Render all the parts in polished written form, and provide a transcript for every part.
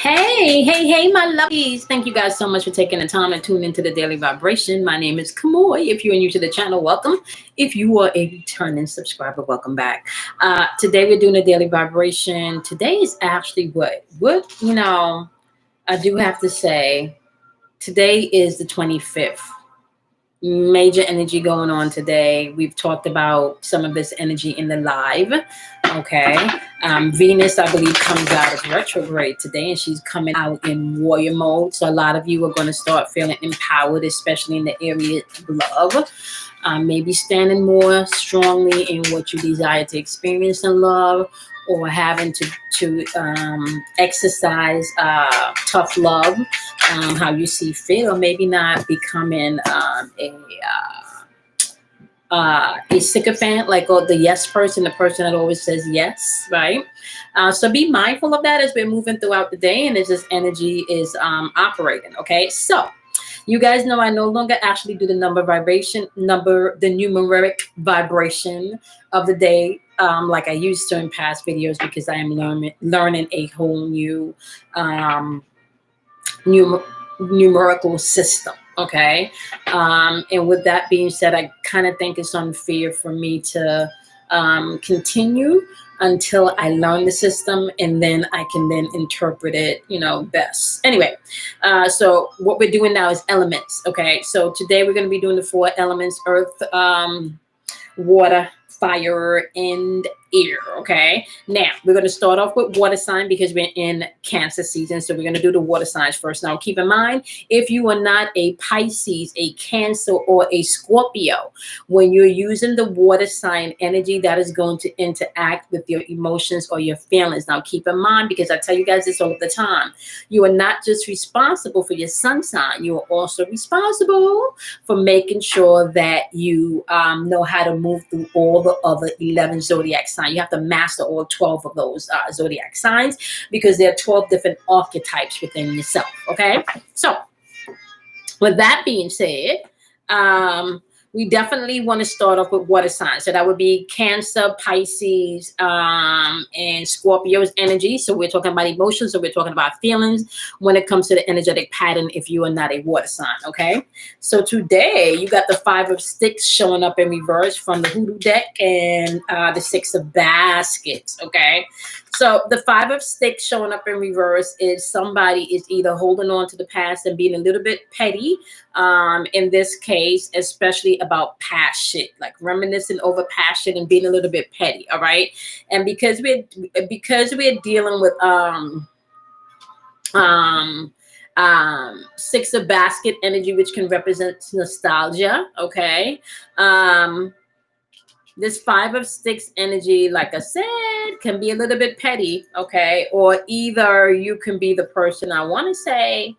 Hey, my lovies. Thank you guys so much for taking the time and tuning into the Daily Vibration. My name is Kamoy. If you're new to the channel, welcome. If you are a returning subscriber, welcome back. Today we're doing a Daily Vibration. Today is actually I do have to say, today is the 25th. Major energy going on today. We've talked about some of this energy in the live. Okay. Venus, I believe, comes out of retrograde today, and she's coming out in warrior mode. So a lot of you are going to start feeling empowered, especially in the area of love. Maybe standing more strongly in what you desire to experience in love, or having to exercise tough love, how you see fit, or maybe not becoming a sycophant, like the yes person, the person that always says yes, right? So be mindful of that as we're moving throughout the day and as this energy is operating, okay? So you guys know I no longer actually do the the numeric vibration of the day like I used to in past videos, because I am learning a whole new numerical system. Okay. And with that being said, I kind of think it's unfair for me to continue until I learn the system, and then I can then interpret it, best. Anyway, so what we're doing now is elements. Okay. So today we're going to be doing the 4 elements: earth, water, fire, and air. Okay. Now we're going to start off with water sign because we're in Cancer season. So we're going to do the water signs first. Now keep in mind, if you are not a Pisces, a Cancer, or a Scorpio, when you're using the water sign energy, that is going to interact with your emotions or your feelings. Now keep in mind, because I tell you guys this all the time, you are not just responsible for your sun sign, you are also responsible for making sure that you know how to move through all the other 11 zodiac signs. You have to master all 12 of those zodiac signs, because there are 12 different archetypes within yourself. Okay, so with that being said, we definitely want to start off with water signs. So that would be Cancer, Pisces, and Scorpio's energy. So we're talking about emotions, so we're talking about feelings when it comes to the energetic pattern if you are not a water sign, okay? So today you got the 5 of Sticks showing up in reverse from the Hoodoo deck, and the 6 of Baskets, okay? So the 5 of Sticks showing up in reverse is somebody is either holding on to the past and being a little bit petty, in this case, especially about past shit, like reminiscing over past shit and being a little bit petty. All right. And because we're dealing with 6 of Basket energy, which can represent nostalgia. Okay. This 5 of Sticks energy, like I said, can be a little bit petty, okay? Or either you can be the person, I want to say,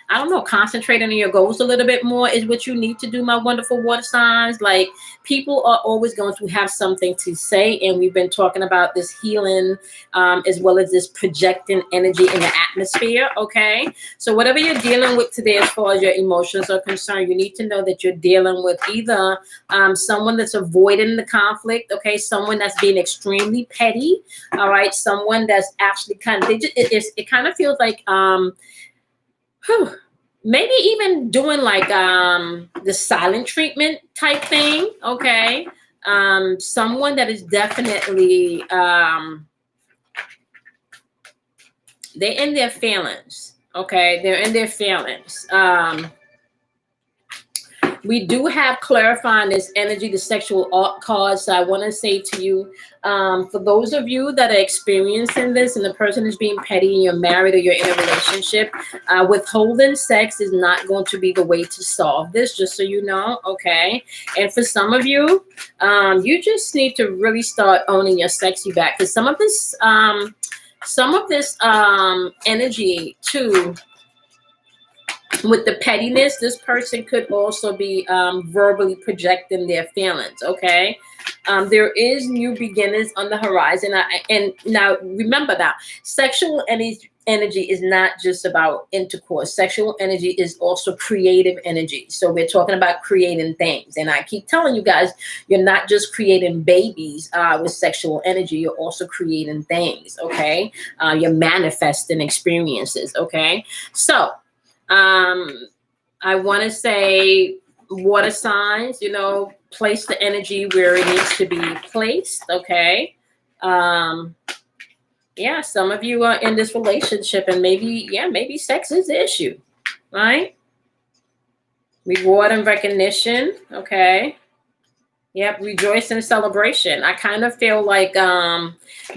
I don't know, concentrating on your goals a little bit more is what you need to do, my wonderful water signs. Like, people are always going to have something to say, and we've been talking about this healing as well as this projecting energy in the atmosphere, okay? So whatever you're dealing with today as far as your emotions are concerned, you need to know that you're dealing with either someone that's avoiding the conflict, okay? Someone that's being extremely petty, all right? Someone that's actually kind of, it kind of feels like, maybe even doing like the silent treatment type thing, okay? Someone that is definitely they're in their feelings, okay? They're in their feelings. We do have clarifying this energy, the sexual art card. So I want to say to you, for those of you that are experiencing this and the person is being petty and you're married or you're in a relationship, withholding sex is not going to be the way to solve this, just so you know, okay? And for some of you, you just need to really start owning your sexy back, because some of this energy too, with the pettiness, this person could also be verbally projecting their feelings, okay? There is new beginnings on the horizon. And now remember that sexual energy is not just about intercourse. Sexual energy is also creative energy. So we're talking about creating things. And I keep telling you guys, you're not just creating babies with sexual energy. You're also creating things, okay? You're manifesting experiences, okay? So I want to say water signs, you know, place the energy where it needs to be placed, okay? Yeah, some of you are in this relationship and maybe sex is the issue, right? Reward and recognition, okay? Yep, rejoice and celebration. I kind of feel like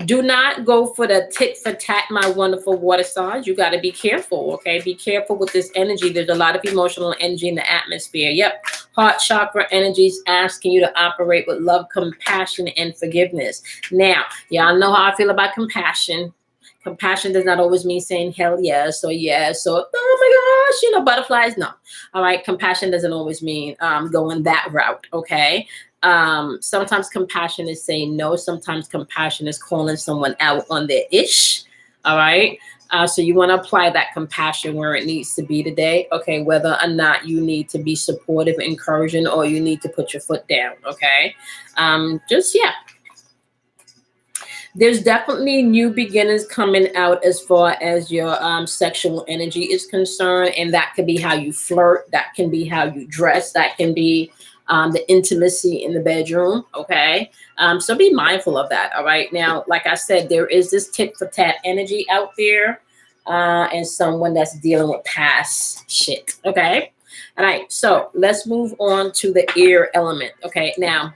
do not go for the tit for tat, my wonderful water signs. You got to be careful, okay? Be careful with this energy. There's a lot of emotional energy in the atmosphere. Yep, heart chakra energies asking you to operate with love, compassion, and forgiveness. Now, y'all know how I feel about compassion. Compassion does not always mean saying hell yes or yes or oh my gosh, you know, butterflies. No. All right. Compassion doesn't always mean going that route. Okay. Sometimes compassion is saying no. Sometimes compassion is calling someone out on their ish. All right. So you want to apply that compassion where it needs to be today. Okay. Whether or not you need to be supportive, encouraging, or you need to put your foot down. Okay. Yeah. There's definitely new beginnings coming out as far as your sexual energy is concerned. And that could be how you flirt. That can be how you dress. That can be the intimacy in the bedroom. Okay. So be mindful of that. All right. Now, like I said, there is this tit for tat energy out there and someone that's dealing with past shit. Okay. All right. So let's move on to the air element. Okay. Now,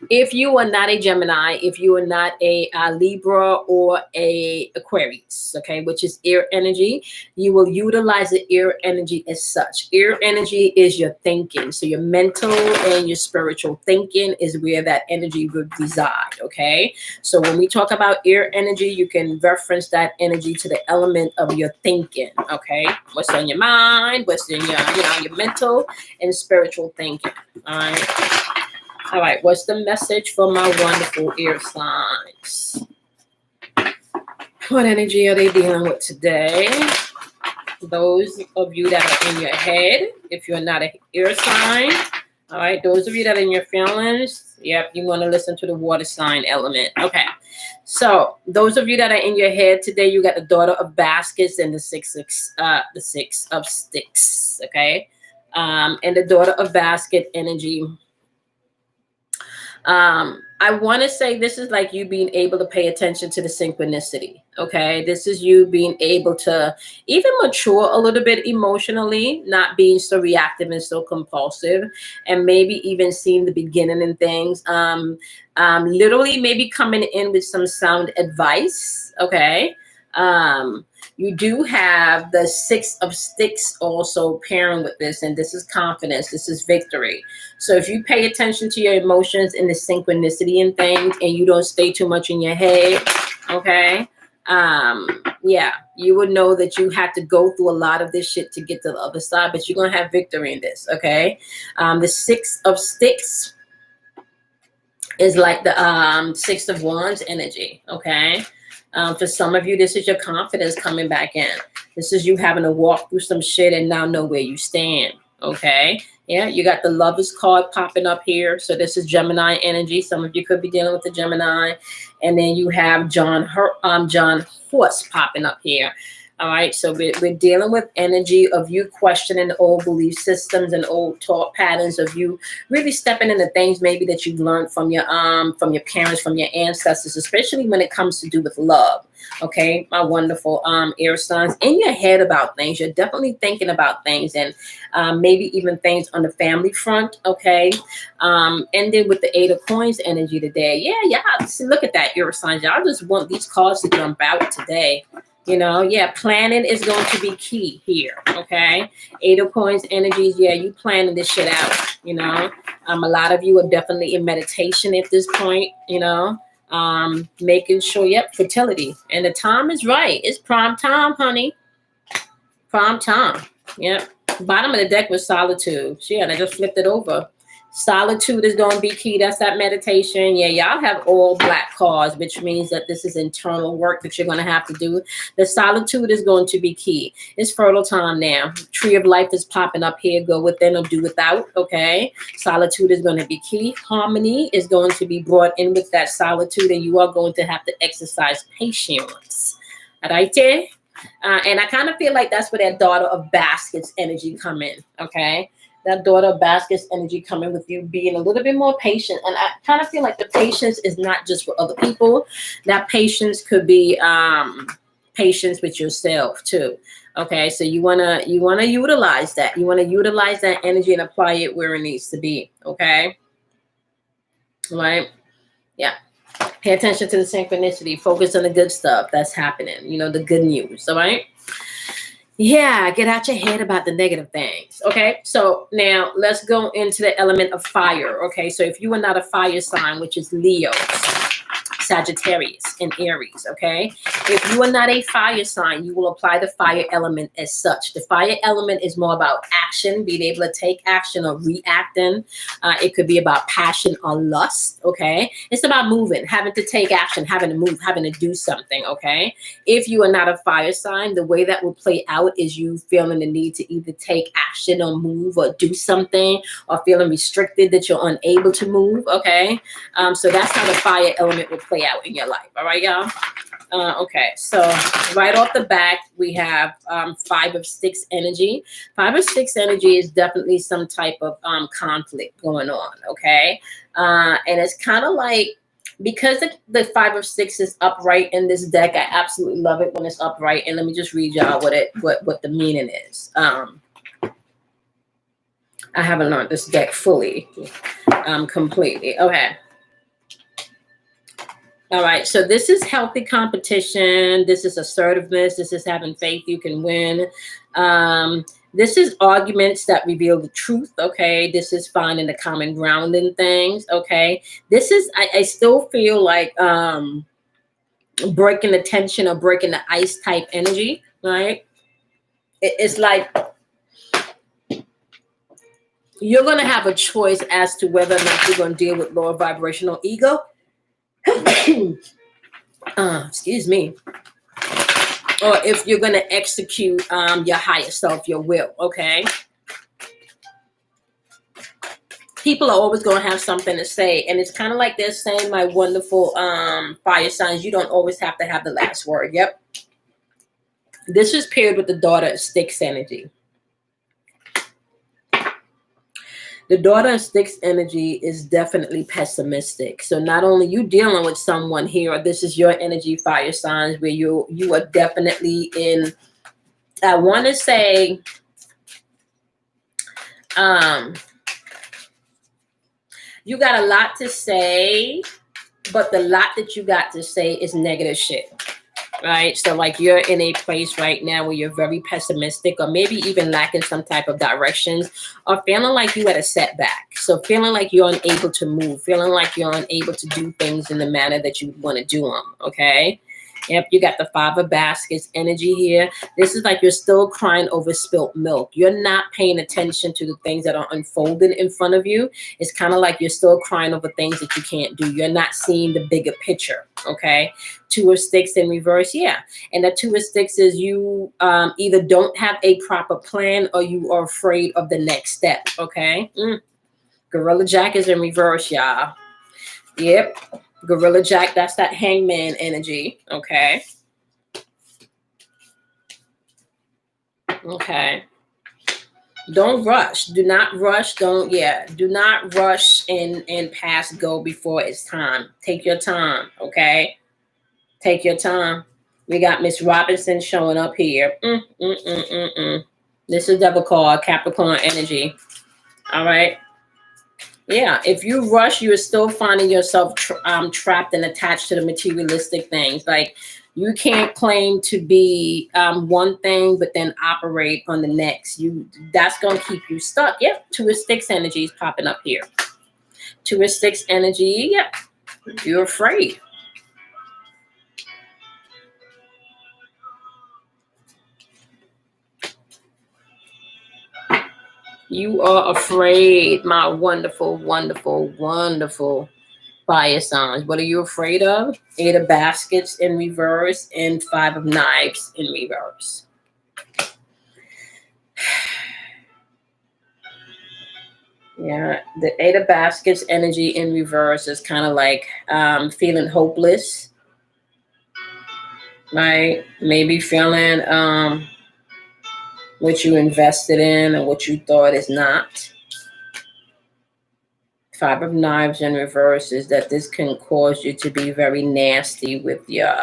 if you are not a Gemini, if you are not a Libra or a Aquarius, okay, which is air energy, you will utilize the air energy as such. Air energy is your thinking. So your mental and your spiritual thinking is where that energy would reside, okay? So when we talk about air energy, you can reference that energy to the element of your thinking, okay? What's on your mind, what's in your mental and spiritual thinking, all right? All right, what's the message for my wonderful air signs? What energy are they dealing with today? Those of you that are in your head, if you're not an air sign, all right, those of you that are in your feelings, yep, you want to listen to the water sign element. Okay, so those of you that are in your head today, you got the Daughter of Baskets and the Six of Sticks, okay? And the Daughter of Basket energy. I want to say this is like you being able to pay attention to the synchronicity. Okay. This is you being able to even mature a little bit emotionally, not being so reactive and so compulsive, and maybe even seeing the beginning in things. Literally maybe coming in with some sound advice. Okay. You do have the Six of Sticks also pairing with this, and this is confidence. This is victory. So if you pay attention to your emotions and the synchronicity in things, and you don't stay too much in your head, okay, yeah, you would know that you had to go through a lot of this shit to get to the other side, but you're gonna have victory in this, okay? The Six of Sticks is like the Six of Wands energy, okay? For some of you, this is your confidence coming back in. This is you having to walk through some shit and now know where you stand. Okay. Yeah. You got the Lovers card popping up here. So this is Gemini energy. Some of you could be dealing with the Gemini. And then you have John Horse popping up here. All right. So we're dealing with energy of you questioning old belief systems and old thought patterns, of you really stepping into things maybe that you've learned from your parents, from your ancestors, especially when it comes to do with love. Okay, my wonderful air signs, in your head about things. You're definitely thinking about things, and maybe even things on the family front. Okay, and then with the Eight of Coins energy today, yeah, look at that, air signs. Y'all just want these cards to jump out today. You know, yeah, planning is going to be key here, okay? Eight of Coins energies, yeah, you planning this shit out, you know? A lot of you are definitely in meditation at this point, you know? Making sure, yep, fertility. And the time is right. It's prime time, honey. Prime time, yep. Bottom of the deck was Solitude. Yeah, and I just flipped it over. Solitude is going to be key. That's that meditation. Yeah, y'all have all black cards, which means that this is internal work that you're going to have to do. The solitude is going to be key. It's fertile time now. Tree of life is popping up here. Go within or do without. Okay. Solitude is going to be key. Harmony is going to be brought in with that solitude, and you are going to have to exercise patience. All right, there. And I kind of feel like that's where that daughter of baskets energy come in. Okay. That daughter of baskets energy coming with you being a little bit more patient. And I kind of feel like the patience is not just for other people. That patience could be patience with yourself too. Okay, so you wanna utilize that. You want to utilize that energy and apply it where it needs to be. Okay. All right. Yeah. Pay attention to the synchronicity. Focus on the good stuff that's happening. You know, the good news. All right. Yeah, get out your head about the negative things. Okay, so now let's go into the element of fire. Okay, so if you are not a fire sign, which is Leo, Sagittarius, and Aries, okay? If you are not a fire sign, you will apply the fire element as such. The fire element is more about action, being able to take action or reacting. It could be about passion or lust, okay? It's about moving, having to take action, having to move, having to do something, okay? If you are not a fire sign, the way that will play out is you feeling the need to either take action or move or do something, or feeling restricted that you're unable to move, okay? So that's how the fire element will play out in your life. All right, y'all. Okay, so right off the back, we have 5 of Sticks energy. 5 of Sticks energy is definitely some type of conflict going on. Okay, and it's kind of like, because the 5 of Sticks is upright in this deck, I absolutely love it when it's upright. And let me just read y'all what the meaning is. I haven't learned this deck fully, completely. Okay. All right, so this is healthy competition. This is assertiveness. This is having faith you can win. This is arguments that reveal the truth, okay? This is finding the common ground in things, okay? This is, I still feel like breaking the tension or breaking the ice type energy, right? It's like you're going to have a choice as to whether or not you're going to deal with lower vibrational ego. Excuse me. Or if you're going to execute your higher self, your will, okay? People are always going to have something to say. And it's kind of like they're saying, my wonderful fire signs, you don't always have to have the last word. Yep. This is paired with the daughter of Sticks energy. The daughter of Sticks energy is definitely pessimistic. So not only you dealing with someone here, this is your energy, fire signs, where you are definitely in, I want to say, you got a lot to say, but the lot that you got to say is negative shit. Right? So like you're in a place right now where you're very pessimistic, or maybe even lacking some type of directions, or feeling like you had a setback. So feeling like you're unable to move, feeling like you're unable to do things in the manner that you want to do them. Okay. Yep, you got the 5 of Baskets energy here. This is like you're still crying over spilt milk. You're not paying attention to the things that are unfolding in front of you. It's kind of like you're still crying over things that you can't do. You're not seeing the bigger picture, okay? 2 of Sticks in reverse, yeah. And the 2 of Sticks is you either don't have a proper plan or you are afraid of the next step, okay? Gorilla Jack is in reverse, y'all. Yep. Gorilla Jack, that's that hangman energy. Okay. Okay. Don't rush. Do not rush. Do not rush and pass go before it's time. Take your time. Okay. Take your time. We got Miss Robinson showing up here. This is double card, Capricorn energy. All right. Yeah, if you rush, you're still finding yourself trapped and attached to the materialistic things. Like you can't claim to be one thing, but then operate on the next. That's gonna keep you stuck. Yep, 2 of Sticks energy is popping up here. 2 of Sticks energy. Yep, you're afraid. You are afraid, my wonderful, wonderful, wonderful fire signs. What are you afraid of? 8 of baskets in reverse and 5 of knives in reverse. Yeah, the 8 of baskets energy in reverse is kind of like feeling hopeless, right? Maybe feeling what you invested in and what you thought is not. 5 of knives in reverse is that this can cause you to be very nasty with your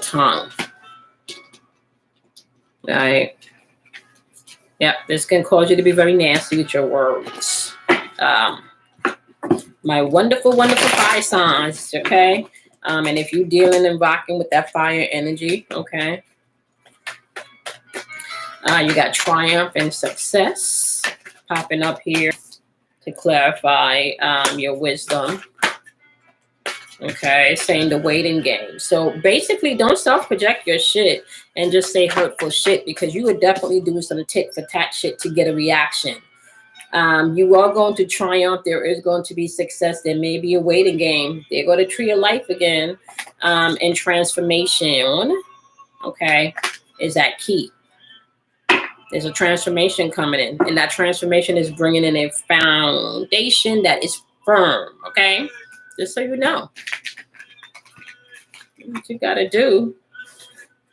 tongue, right? Yeah, this can cause you to be very nasty with your words. My wonderful, wonderful fire signs, okay? And if you're dealing and rocking with that fire energy, okay? You got triumph and success popping up here to clarify your wisdom. Okay, saying the waiting game. So basically, don't self-project your shit and just say hurtful shit, because you would definitely do some tit for tat shit to get a reaction. You are going to triumph. There is going to be success. There may be a waiting game. They're going to tree of life again, and transformation. Okay, is that key? There's a transformation coming in, and that transformation is bringing in a foundation that is firm. Okay, just so you know. What you gotta do,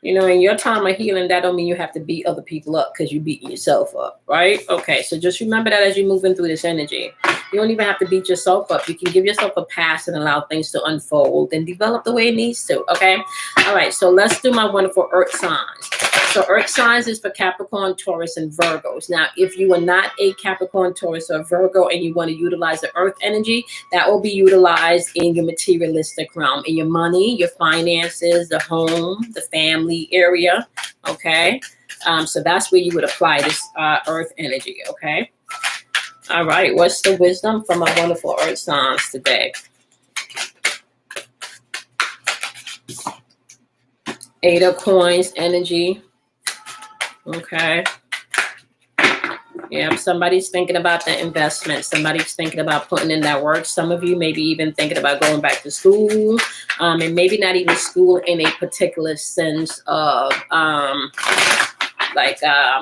in your time of healing, that don't mean you have to beat other people up because you beating yourself up, right? Okay, so just remember that as you're moving through this energy. You don't even have to beat yourself up. You can give yourself a pass and allow things to unfold and develop the way it needs to, okay? All right, so let's do my wonderful earth signs. So earth signs is for Capricorn, Taurus, and Virgos. Now, if you are not a Capricorn, Taurus, or Virgo and you want to utilize the earth energy, that will be utilized in your materialistic realm, in your money, your finances, the home, the family area, okay? So that's where you would apply this earth energy, okay? All right, what's the wisdom from my wonderful earth signs today? 8 of coins energy. Okay. Yeah, somebody's thinking about the investment. Somebody's thinking about putting in that work. Some of you maybe even thinking about going back to school, and maybe not even school in a particular sense of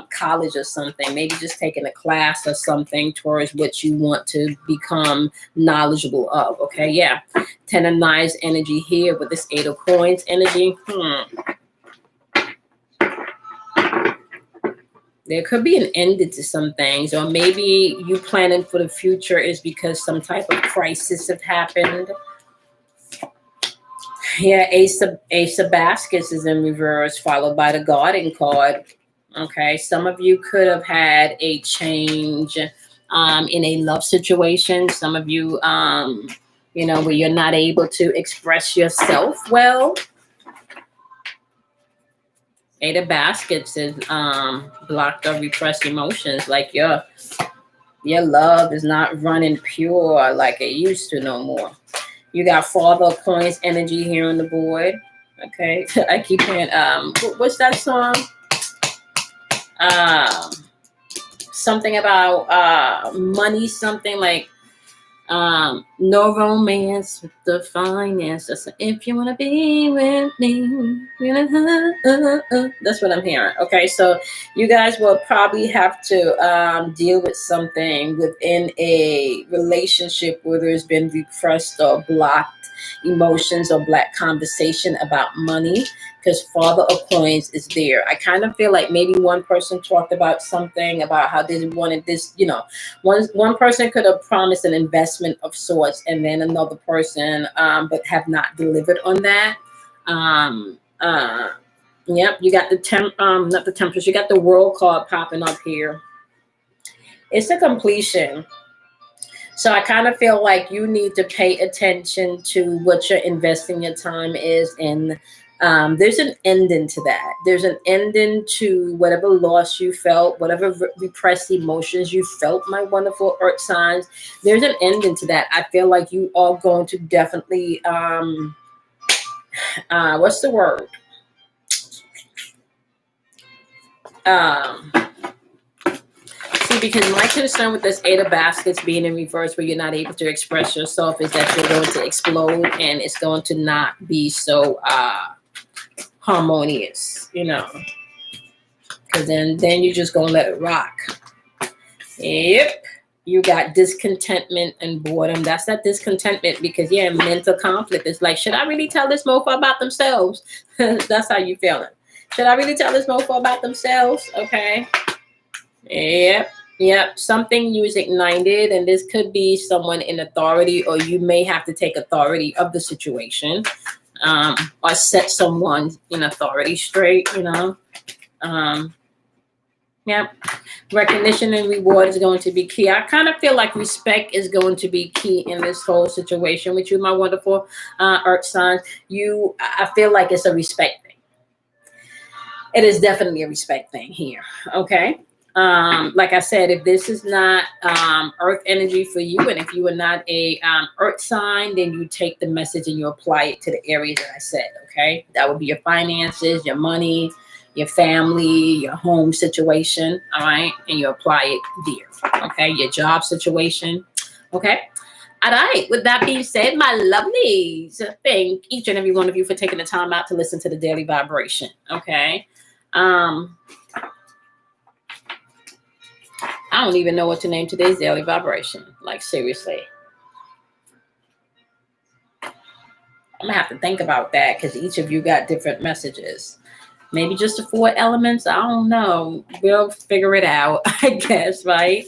college or something. Maybe just taking a class or something towards what you want to become knowledgeable of. Okay, yeah. 10 of knives energy here with this 8 of coins energy. There could be an ending to some things, or maybe you planning for the future is because some type of crisis have happened. Yeah, Ace of Baskets is in reverse, followed by the Guardian card. Okay, some of you could have had a change in a love situation. Some of you, where you're not able to express yourself well. 8 of Baskets is blocked or repressed emotions, like your love is not running pure like it used to no more. You got Father of Coins energy here on the board. Okay, I keep hearing what's that song? Something about money, something like no romance with the finances. If you want to be with me, that's what I'm hearing. Okay, so you guys will probably have to deal with something within a relationship where there's been repressed or blocked emotions or black conversation about money, because Father of Coins is there. I kind of feel like maybe one person talked about something about how they wanted this, one person could have promised an investment of sorts, and then another person but have not delivered on that. Yep, you got not the Temperance, you got the World card popping up here. It's a completion. So I kind of feel like you need to pay attention to what you're investing your time is in. There's an ending to that. There's an ending to whatever loss you felt, whatever repressed emotions you felt, my wonderful earth signs. There's an ending to that. I feel like you are going to definitely, what's the word? because my concern with this Eight of Baskets being in reverse where you're not able to express yourself is that you're going to explode and it's going to not be so harmonious, you know. Because then you're just going to let it rock. Yep. You got discontentment and boredom. That's that discontentment because, yeah, mental conflict. It's like, should I really tell this mofo about themselves? That's how you feeling. Should I really tell this mofo about themselves? Okay. Yep. Something you is ignited, and this could be someone in authority, or you may have to take authority of the situation, or set someone in authority straight, you know. Yep. Recognition and reward is going to be key. I kind of feel like respect is going to be key in this whole situation with you, my wonderful earth signs. I feel like it's a respect thing. It is definitely a respect thing here. Okay. Like I said, if this is not earth energy for you, and if you are not a earth sign, then you take the message and you apply it to the areas that I said. Okay. That would be your finances, your money, your family, your home situation, all right? And you apply it there, okay? Your job situation, okay? All right, with that being said, my lovelies, thank each and every one of you for taking the time out to listen to the daily vibration, okay? I don't even know what to name today's daily vibration, like seriously. I'm gonna have to think about that because each of you got different messages. Maybe just the 4 elements. I don't know. We'll figure it out, I guess, right?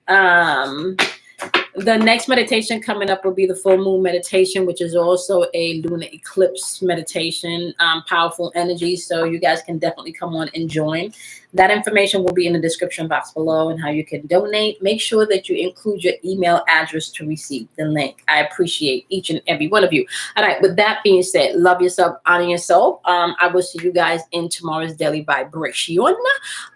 The next meditation coming up will be the full moon meditation, which is also a lunar eclipse meditation, powerful energy. So you guys can definitely come on and join. That information will be in the description box below and how you can donate. Make sure that you include your email address to receive the link. I appreciate each and every one of you. All right. With that being said, love yourself, honor yourself. I will see you guys in tomorrow's daily vibration.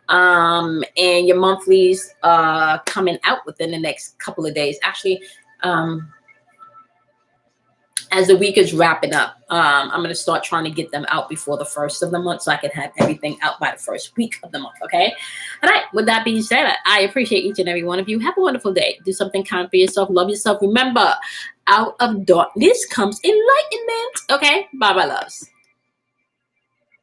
And your monthlies coming out within the next couple of days. Actually, as the week is wrapping up, I'm going to start trying to get them out before the first of the month so I can have everything out by the first week of the month, okay? All right, with that being said, I appreciate each and every one of you. Have a wonderful day. Do something kind for yourself. Love yourself. Remember, out of darkness comes enlightenment, okay? Bye-bye, loves.